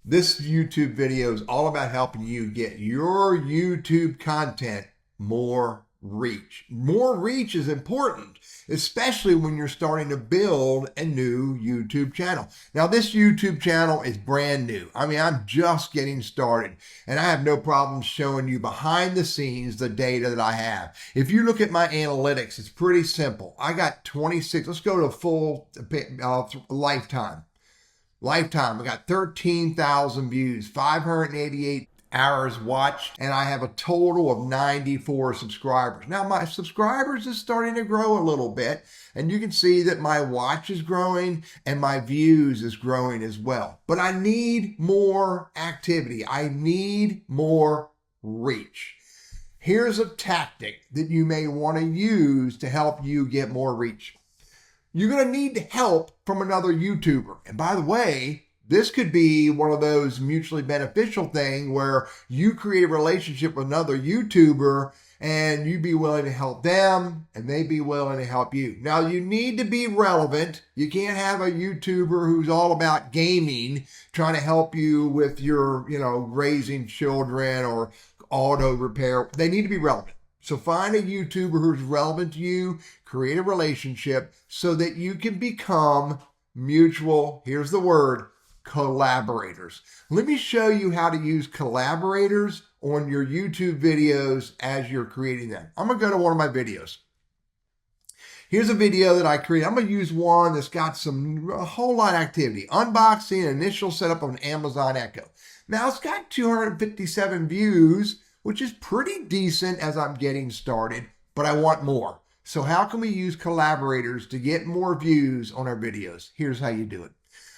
This YouTube video is all about helping you get your YouTube content more reach. More reach is important, especially when you're starting to build a new YouTube channel. Now, this YouTube channel is brand new. I mean, I'm just getting started, and I have no problem showing you behind the scenes the data that I have. If you look at my analytics, it's pretty simple. I got 26, let's go to full lifetime. I got 13,000 views, 588 hours watched, and I have a total of 94 subscribers. Now my subscribers is starting to grow a little bit, and you can see that my watch is growing and my views is growing as well. But I need more activity. I need more reach. Here's a tactic that you may want to use to help you get more reach. You're going to need help from another YouTuber. And by the way, this could be one of those mutually beneficial things where you create a relationship with another YouTuber and you be willing to help them and they be willing to help you. Now, you need to be relevant. You can't have a YouTuber who's all about gaming trying to help you with your, raising children or auto repair. They need to be relevant. So find a YouTuber who's relevant to you, create a relationship so that you can become mutual, here's the word, collaborators. Let me show you how to use collaborators on your YouTube videos as you're creating them. I'm going to go to one of my videos. Here's a video that I created. I'm going to use one that's got a whole lot of activity. Unboxing, initial setup on Amazon Echo. Now it's got 257 views, which is pretty decent as I'm getting started, but I want more. So how can we use collaborators to get more views on our videos? Here's how you do it.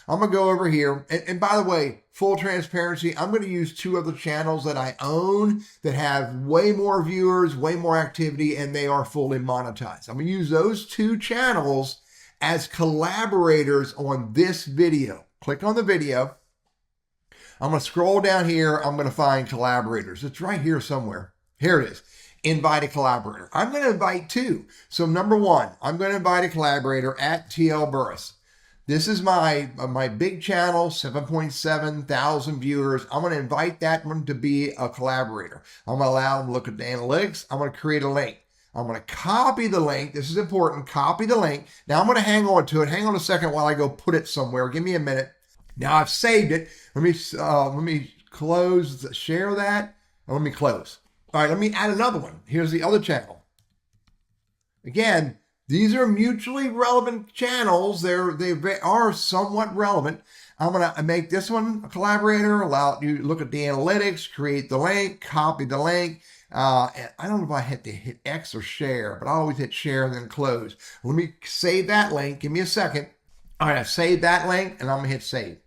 I'm going to go over here. And by the way, full transparency, I'm going to use two other channels that I own that have way more viewers, way more activity, and they are fully monetized. I'm going to use those two channels as collaborators on this video. Click on the video. I'm going to scroll down here. I'm going to find collaborators. It's right here somewhere. Here it is. Invite a collaborator. I'm going to invite two. So number one, I'm going to invite a collaborator at TL Burris. This is my big channel, 7.7 thousand viewers. I'm going to invite that one to be a collaborator. I'm going to allow them to look at the analytics. I'm going to create a link. I'm going to copy the link. This is important. Copy the link. Now I'm going to hang on to it. Hang on a second while I go put it somewhere. Give me a minute. Now I've saved it. Let me close, share that, and let me close. All right, let me add another one. Here's the other channel. Again, these are mutually relevant channels. They are somewhat relevant. I'm going to make this one a collaborator, allow you to look at the analytics, create the link, copy the link. I don't know if I had to hit X or share, but I always hit share and then close. Let me save that link. Give me a second. All right, I've saved that link, and I'm going to hit save.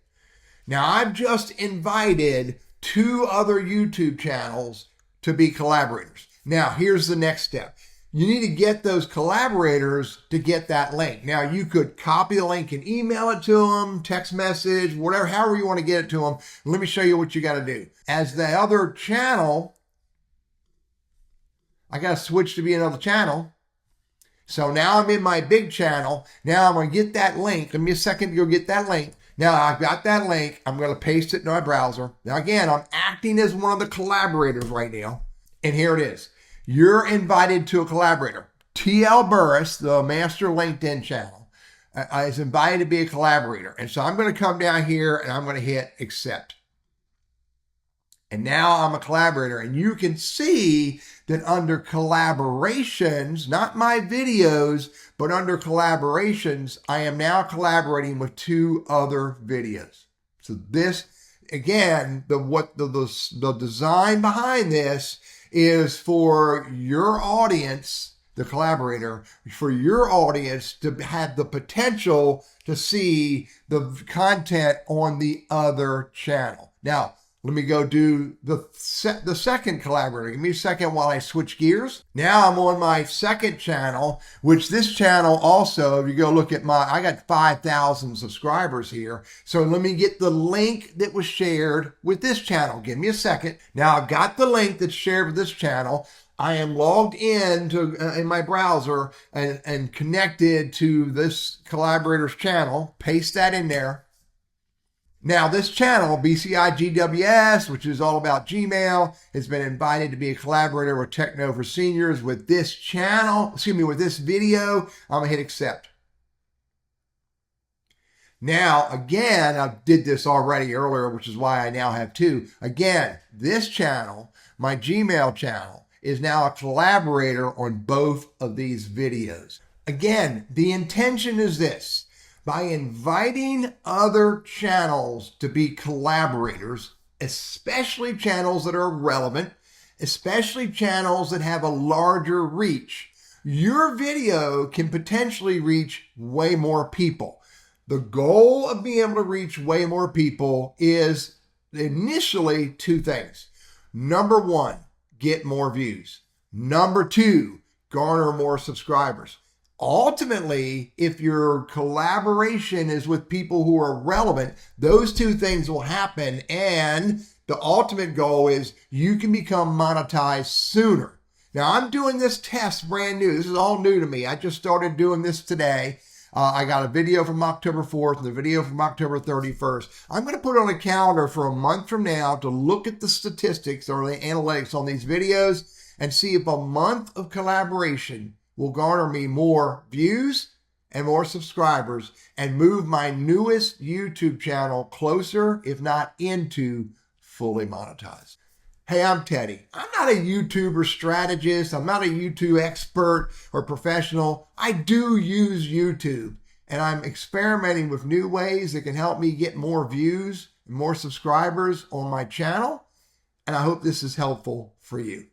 Now, I've just invited two other YouTube channels to be collaborators. Now, here's the next step. You need to get those collaborators to get that link. Now, you could copy the link and email it to them, text message, whatever, however you want to get it to them. Let me show you what you got to do. As the other channel, I got to switch to be another channel. So now I'm in my big channel. Now I'm going to get that link. Give me a second to go get that link. Now I've got that link. I'm going to paste it in my browser. Now again, I'm acting as one of the collaborators right now. And here it is. You're invited to a collaborator. TL Burris, the master LinkedIn channel, is invited to be a collaborator. And so I'm going to come down here and I'm going to hit accept. And now I'm a collaborator, and you can see that under collaborations, not my videos, but under collaborations, I am now collaborating with two other videos. So this, again, the design behind this is for your audience, the collaborator, for your audience to have the potential to see the content on the other channel. Now, let me go do the second collaborator. Give me a second while I switch gears. Now I'm on my second channel, which this channel also, if you go look at I got 5,000 subscribers here. So let me get the link that was shared with this channel. Give me a second. Now I've got the link that's shared with this channel. I am logged in my browser and connected to this collaborator's channel. Paste that in there. Now, this channel, BCIGWS, which is all about Gmail, has been invited to be a collaborator with Techno for Seniors with this channel, with this video. I'm going to hit accept. Now, again, I did this already earlier, which is why I now have two. Again, this channel, my Gmail channel, is now a collaborator on both of these videos. Again, the intention is this. By inviting other channels to be collaborators, especially channels that are relevant, especially channels that have a larger reach, your video can potentially reach way more people. The goal of being able to reach way more people is initially two things. Number one, get more views. Number two, garner more subscribers. Ultimately, if your collaboration is with people who are relevant, those two things will happen. And the ultimate goal is you can become monetized sooner. Now, I'm doing this test brand new. This is all new to me. I just started doing this today. I got a video from October 4th and a video from October 31st. I'm going to put it on a calendar for a month from now to look at the statistics or the analytics on these videos and see if a month of collaboration will garner me more views and more subscribers and move my newest YouTube channel closer, if not into fully monetized. Hey, I'm Teddy. I'm not a YouTuber strategist. I'm not a YouTube expert or professional. I do use YouTube, and I'm experimenting with new ways that can help me get more views and more subscribers on my channel. And I hope this is helpful for you.